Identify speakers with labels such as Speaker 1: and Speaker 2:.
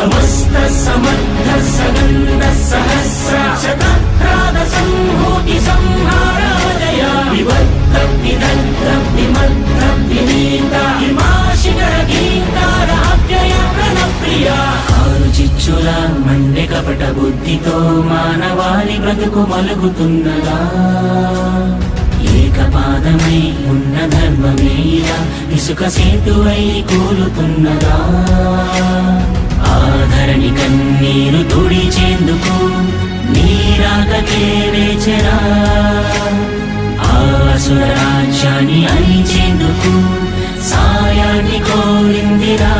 Speaker 1: సమస్త సమర్థ సగంధ సహస్ర శతప్రాద సంహూతి సంహారాజయ వివర్త విదగ్ధ విమర్ధ వినీత హిమాశిఖర గీంకార అవ్యయ ప్రణప్రియ ఆరు చిచ్చుల మండె కపట బుద్ధితో మానవాళి బ్రతుకు మలుగుతున్నదా ఏకపాదమై ఉన్న ధర్మమే ఇలా ఇసుక సేతువై కూలుతున్నదా ఆధరణి కన్నీరు తుడిచేందుకు నీరాకకే వేచెరా ఆసుర రాజ్యాన్ని అణిచేందుకు సాయాన్ని కోరిందిరా